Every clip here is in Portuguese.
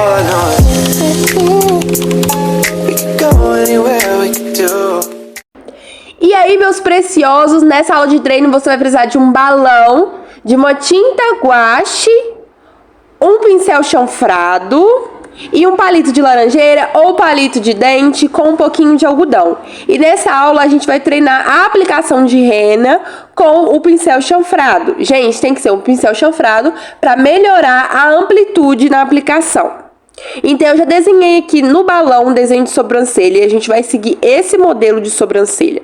all I know is we can go anywhere, we can do. E aí, meus preciosos, nessa aula de treino você vai precisar de um balão, de uma tinta guache, um pincel chanfrado e um palito de laranjeira ou palito de dente com um pouquinho de algodão. E nessa aula a gente vai treinar a aplicação de rena com o pincel chanfrado. Gente, tem que ser um pincel chanfrado para melhorar a amplitude na aplicação. Então eu já desenhei aqui no balão um desenho de sobrancelha e a gente vai seguir esse modelo de sobrancelha.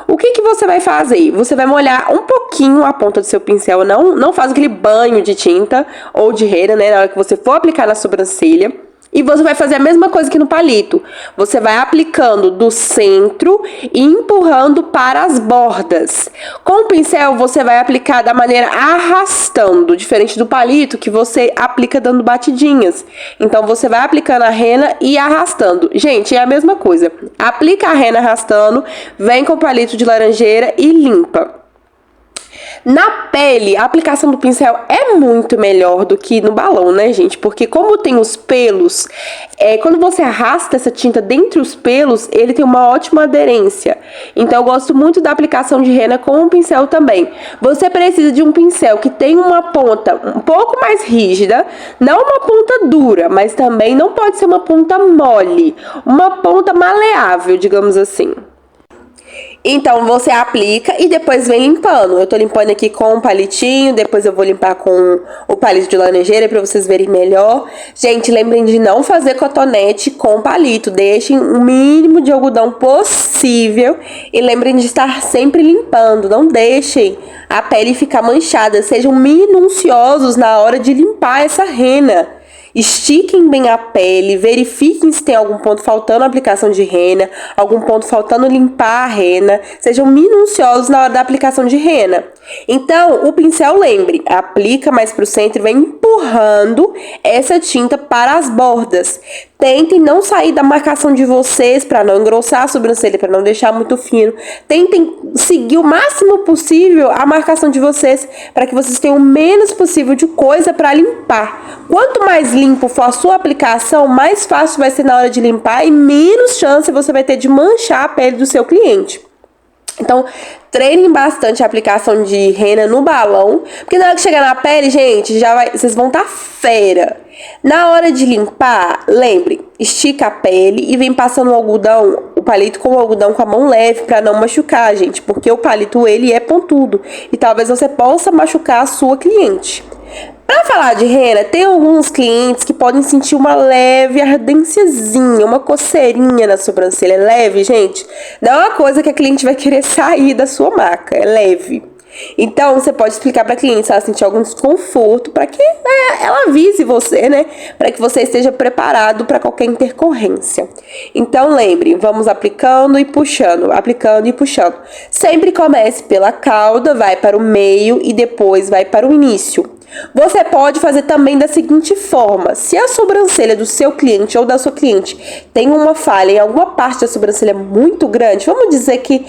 O que você vai fazer? Você vai molhar um pouquinho a ponta do seu pincel, não faz aquele banho de tinta ou de rena, né, na hora que você for aplicar na sobrancelha. E você vai fazer a mesma coisa que no palito. Você vai aplicando do centro e empurrando para as bordas. Com o pincel, você vai aplicar da maneira arrastando, diferente do palito que você aplica dando batidinhas. Então, você vai aplicando a rena e arrastando. Gente, é a mesma coisa. Aplica a rena arrastando, vem com o palito de laranjeira e limpa. Na pele, a aplicação do pincel é muito melhor do que no balão, né, gente? Porque como tem os pelos, quando você arrasta essa tinta dentre os pelos, ele tem uma ótima aderência. Então, eu gosto muito da aplicação de rena com o pincel também. Você precisa de um pincel que tem uma ponta um pouco mais rígida, não uma ponta dura, mas também não pode ser uma ponta mole, uma ponta maleável, digamos assim. Então, você aplica e depois vem limpando. Eu tô limpando aqui com um palitinho, depois eu vou limpar com o palito de laranjeira pra vocês verem melhor. Gente, lembrem de não fazer cotonete com palito. Deixem o mínimo de algodão possível e lembrem de estar sempre limpando. Não deixem a pele ficar manchada. Sejam minuciosos na hora de limpar essa rena. Estiquem bem a pele, verifiquem se tem algum ponto faltando a aplicação de rena, algum ponto faltando limpar a rena. Sejam minuciosos na hora da aplicação de rena. Então, o pincel, lembre, aplica mais para o centro e vem empurrando essa tinta para as bordas. Tentem não sair da marcação de vocês para não engrossar a sobrancelha, para não deixar muito fino. Tentem seguir o máximo possível a marcação de vocês para que vocês tenham o menos possível de coisa para limpar. Quanto mais limpo for a sua aplicação, mais fácil vai ser na hora de limpar e menos chance você vai ter de manchar a pele do seu cliente. Então, treinem bastante a aplicação de rena no balão, porque na hora que chegar na pele, gente, vocês vão estar fera. Na hora de limpar, lembre, estica a pele e vem passando o palito com o algodão com a mão leve para não machucar, gente, porque o palito ele é pontudo e talvez você possa machucar a sua cliente. Pra falar de rena, tem alguns clientes que podem sentir uma leve ardênciazinha, uma coceirinha na sobrancelha. É leve, gente. Não é uma coisa que a cliente vai querer sair da sua maca, é leve. Então, você pode explicar pra cliente se ela sentir algum desconforto, para que ela avise você, né? Para que você esteja preparado para qualquer intercorrência. Então, lembre, vamos aplicando e puxando, aplicando e puxando. Sempre comece pela cauda, vai para o meio e depois vai para o início. Você pode fazer também da seguinte forma: se a sobrancelha do seu cliente ou da sua cliente tem uma falha em alguma parte da sobrancelha muito grande, vamos dizer que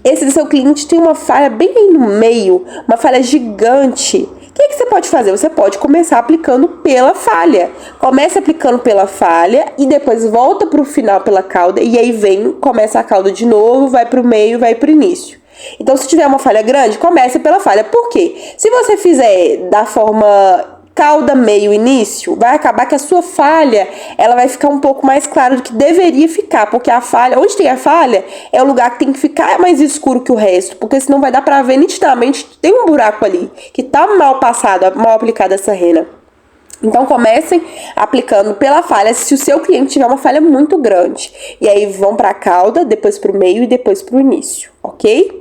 esse do seu cliente tem uma falha bem aí no meio, uma falha gigante. O que você pode fazer? Você pode começar aplicando pela falha. Comece aplicando pela falha e depois volta para o final pela cauda e aí começa a cauda de novo, vai para o meio, vai para o início. Então, se tiver uma falha grande, comece pela falha. Por quê? Se você fizer da forma cauda, meio, início, vai acabar que a sua falha, ela vai ficar um pouco mais clara do que deveria ficar. Porque a falha, onde tem a falha, é o lugar que tem que ficar mais escuro que o resto. Porque senão vai dar pra ver nitidamente que tem um buraco ali, que tá mal passado, mal aplicada essa rena. Então, comecem aplicando pela falha se o seu cliente tiver uma falha muito grande. E aí, vão pra cauda, depois pro meio e depois pro início, ok?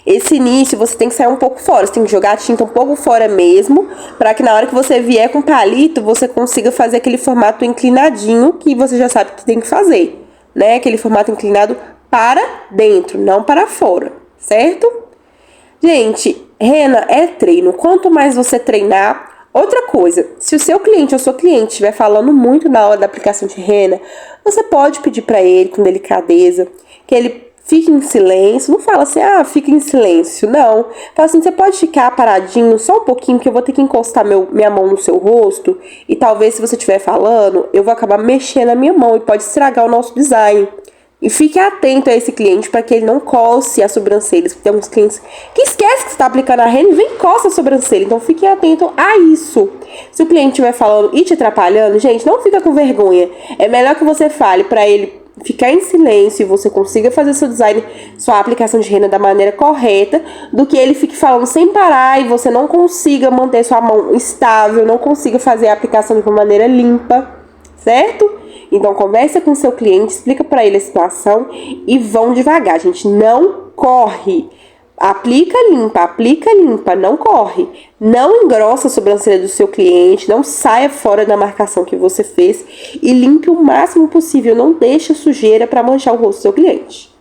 Esse início você tem que sair um pouco fora, você tem que jogar a tinta um pouco fora mesmo, para que na hora que você vier com o palito, você consiga fazer aquele formato inclinadinho que você já sabe que tem que fazer, né? Aquele formato inclinado para dentro, não para fora, certo? Gente, rena é treino, quanto mais você treinar. Outra coisa, se o seu cliente ou sua cliente estiver falando muito na hora da aplicação de rena, você pode pedir para ele com delicadeza que ele fique em silêncio. Não fala assim, fica em silêncio. Não. Fala assim, você pode ficar paradinho só um pouquinho, que eu vou ter que encostar minha mão no seu rosto. E talvez, se você estiver falando, eu vou acabar mexendo a minha mão e pode estragar o nosso design. E fique atento a esse cliente para que ele não coce as sobrancelhas. Porque tem alguns clientes que esquecem que você está aplicando a rena e vem e coça a sobrancelha. Então fique atento a isso. Se o cliente estiver falando e te atrapalhando, gente, não fica com vergonha. É melhor que você fale para ele ficar em silêncio e você consiga fazer seu design, sua aplicação de rena da maneira correta, do que ele fique falando sem parar e você não consiga manter sua mão estável, não consiga fazer a aplicação de uma maneira limpa, certo? Então conversa com seu cliente, explica para ele a situação e vão devagar, gente, não corre. Aplica limpa, não corre. Não engrossa a sobrancelha do seu cliente, não saia fora da marcação que você fez e limpe o máximo possível, não deixa sujeira para manchar o rosto do seu cliente.